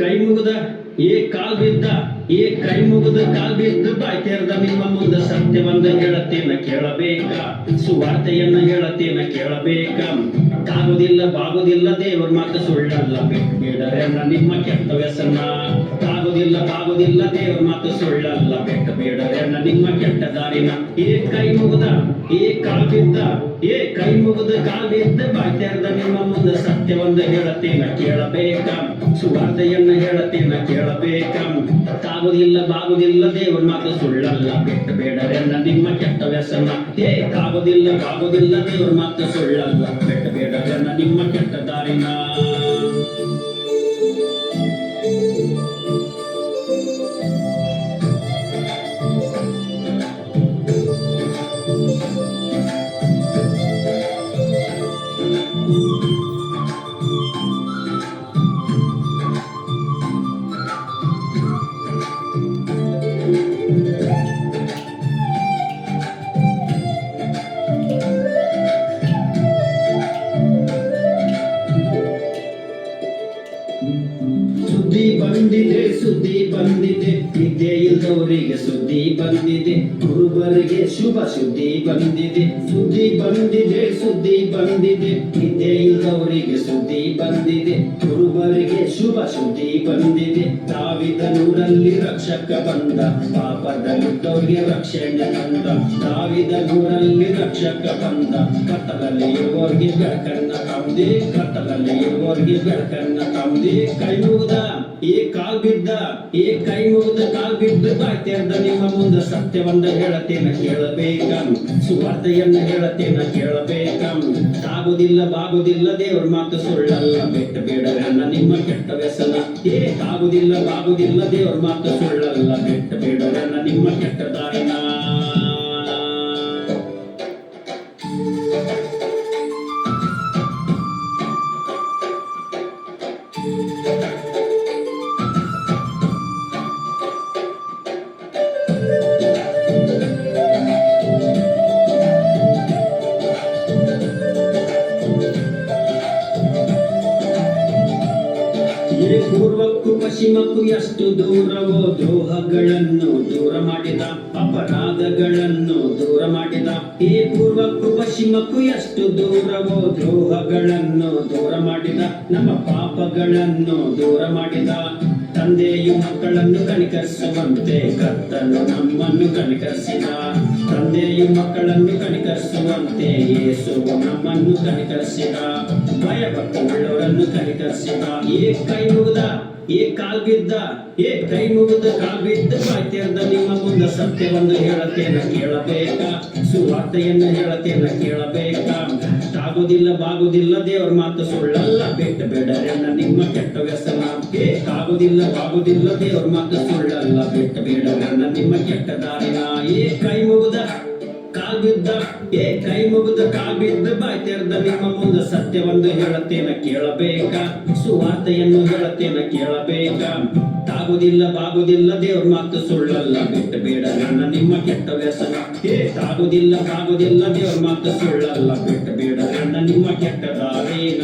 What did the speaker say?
ಕೈ ಮುಗಿದ ಕಾಲ್ ಬಿದ್ದ ಕೈ ಮುಗಿದ ಕಾಲ್ ಬಿದ್ದ ಬಾಯ್ ತೆರೆದ ನಿಮ್ಮ ಮುಂದೆ ಸತ್ಯವನ್ನ ಹೇಳತ್ತೇನ ಕೇಳಬೇಕ, ಸುವಾರ್ತೆಯನ್ನ ಹೇಳತ್ತೇನ ಕೇಳಬೇಕ. ತಾಗುದಿಲ್ಲ ಬಾಗುದಿಲ್ಲ ದೇವರ ಮಾತು ಸುಳ್ಳಲ್ಲ, ಬೇಡಬೇಡ ನಿಮ್ಮ ಕೆಟ್ಟ ವ್ಯಸನ. ತಾಗುದಿಲ್ಲ ಬಾಗುದಿಲ್ಲ ದೇವರ ಮಾತು ಸುಳ್ಳಲ್ಲ, ಬೇಡಬೇಡ ನಿಮ್ಮ ಕೆಟ್ಟ ದಾರಿನ. ಕೈ ಮುಗಿದ ಕಾಲ್ ಬಿದ್ದ ಕೈ ಮುಗಿದ ಕಾಲ್ ಬಿದ್ದ ಬಾಯ್ ತೆರೆದ ನಿಮ್ಮ ಮುಂದೆ ಸತ್ಯವನ್ನ ಹೇಳತ್ತೇನ ಕೇಳಬೇಕ, ಸುವಾರ್ತೆಯನ್ನ ಹೇಳತ್ತೇನ ಕೇಳಬೇಕ. ತಾಗುದಿಲ್ಲ ಬಾಗುದಿಲ್ಲ ದೇವರ ಮಾತು ಸುಳ್ಳಲ್ಲ, ಬೇಡಬೇಡ ನಿಮ್ಮ ಕೆಟ್ಟ ವ್ಯಸನ. ತಾಗುದಿಲ್ಲ ಬಾಗುದಿಲ್ಲ ದೇವರ ಮಾತು ಸುಳ್ಳಲ್ಲ, ಬೇಡಬೇಡ ನಿಮ್ಮ ಕೆಟ್ಟ ದಾರಿನ. ಸುದ್ದಿ ಬಂದಿದೆ ನಿದ್ದೆ ಇಲ್ಲದವರಿಗೆ ಸುದ್ದಿ ಬಂದಿದೆ, ಕುರುಬರಿಗೆ ಶುಭ ಸುದ್ದಿ ಬಂದಿದೆ. ಸುದ್ದಿ ಬಂದಿದೆ ನಿದ್ದೆ ಇಲ್ಲದವರಿಗೆ ಸುದ್ದಿ ಬಂದಿದೆ, ಕುರುಬರಿಗೆ ಶುಭ ಸುದ್ದಿ ಬಂದಿದೆ. ದಾವಿದನೂರಲ್ಲಿ ರಕ್ಷಕ ಬಂದ, ಪಾಪದಲ್ಲಿದ್ದವರಿಗೆ ರಕ್ಷಣೆ ತಂದ. ದಾವಿದನೂರಲ್ಲಿ ರಕ್ಷಕ ಬಂದ, ಕತ್ತಲಲ್ಲಿ ಇರುವವರಿಗೆ ಬೆಳಕನ್ನ ತಂದೆ, ಕತ್ತಲಲ್ಲಿ ಇರುವವರಿಗೆ ಬೆಳಕನ್ನ ತಂದೆ. ಕೈ ಮುಗಿದ ಕಾಲ್ ಬಿದ್ದ ಕೈ ಮುಗಿದ ಕಾಲ್ ಬಿದ್ದ ಬಾಯ್ ತೆರೆದ ನಿಮ್ಮ ಮುಂದೆ ಸತ್ಯವನ್ನ ಹೇಳತ್ತೇನ ಕೇಳಬೇಕ, ಸುವಾರ್ತೆಯನ್ನ ಹೇಳತ್ತೇನ ಕೇಳಬೇಕ. ತಾಗುದಿಲ್ಲ ಬಾಗುದಿಲ್ಲ ದೇವ್ರ ಮಾತು ಸುಳ್ಳಲ್ಲ, ಬೇಡ ನಿಮ್ಮ ಕೆಟ್ಟ ವ್ಯಸನ. ತಾಗುದಿಲ್ಲ ಬಾಗುದಿಲ್ಲ ದೇವ್ರ ಮಾತು ಸುಳ್ಳಲ್ಲ, ಬೇಡ ನಿಮ್ಮ ಕೆಟ್ಟ ದಾರಿನ. ಪೂರ್ವಕ್ಕೂ ಪಶ್ಚಿಮಕ್ಕೂ ಎಷ್ಟು ದೂರವೋ, ದ್ರೋಹಗಳನ್ನು ದೂರ ಮಾಡಿದ, ಅಪರಾಧಗಳನ್ನು ದೂರ ಮಾಡಿದ. ಪೂರ್ವಕ್ಕೂ ಪಶ್ಚಿಮಕ್ಕೂ ಎಷ್ಟು ದೂರವೋ, ದ್ರೋಹಗಳನ್ನು ದೂರ ಮಾಡಿದ, ನಮ್ಮ ಪಾಪಗಳನ್ನು ದೂರ ಮಾಡಿದ. ತಂದೆಯು ಮಕ್ಕಳನ್ನು ಕನಿಕರಿಸುವಂತೆ ಕರ್ತನು ನಮ್ಮನ್ನು ಕನಿಕರಿಸಿದ. ತಂದೆಯು ಮಕ್ಕಳನ್ನು ಕನಿಕರಿಸುವಂತೆ ಯೇಸುವು ನಮ್ಮನ್ನು ಕನಿಕರಿಸಿದ. ಭಯಭಕ್ತವುಳ್ಳವರನ್ನು ಕನಿಕರಿಸಿದ. ಕೈ ಮುಗಿದ ಕಾಲ್ ಬಿದ್ದ ಕೈ ಮುಗಿದ ಕಾಲ್ ಬಿದ್ದ ಬಾಯ್ ತೆರೆದ ನಿಮ್ಮ ಮುಂದೆ ಸತ್ಯವನ್ನು ಹೇಳತ್ತೇನ ಕೇಳಬೇಕ, ಸುವಾರ್ತೆಯನ್ನು ಹೇಳತ್ತೇನ ಕೇಳಬೇಕ. ತಾಗುದಿಲ್ಲ ಬಾಗುದಿಲ್ಲ ದೇವರ ಮಾತು ಸುಳ್ಳಲ್ಲ, ಬೇಡ ನಿಮ್ಮ ಕೆಟ್ಟ ವ್ಯಸನ. ತಾಗುದಿಲ್ಲ ಬಾಗುದಿಲ್ಲ ದೇವರ ಮಾತು ಸುಳ್ಳಲ್ಲ, ಬೇಡ ನಿಮ್ಮ ಕೆಟ್ಟ ದಾರಿನ. ಕೈ ಮುಗಿದ ಕಾಲ್ ಬಿದ್ದ ಕೈ ಮುಗಿದ ಕಾಲ್ ಬಿದ್ದ ಬಾಯ್ ತೆರೆದ ನಿಮ್ಮ ಮುಂದೆ ಸತ್ಯವನ್ನು ಹೇಳತ್ತೇನ ಕೇಳಬೇಕ, ಸುವಾರ್ತೆಯನ್ನು ಹೇಳತ್ತೇನ ಕೇಳಬೇಕ. ತಾಗುದಿಲ್ಲ ಬಾಗುದಿಲ್ಲ ದೇವ್ರ ಮಾತು ಸುಳ್ಳಲ್ಲ, ಬೇಡ ನಿಮ್ಮ ಕೆಟ್ಟ ವ್ಯಸನ. ತಾಗುದಿಲ್ಲ ಬಾಗುದಿಲ್ಲ ದೇವ್ರ ಮಾತು ಸುಳ್ಳಲ್ಲ, ಬೇಡ ನಿಮ್ಮ ಕೆಟ್ಟ ದಾರಿನ.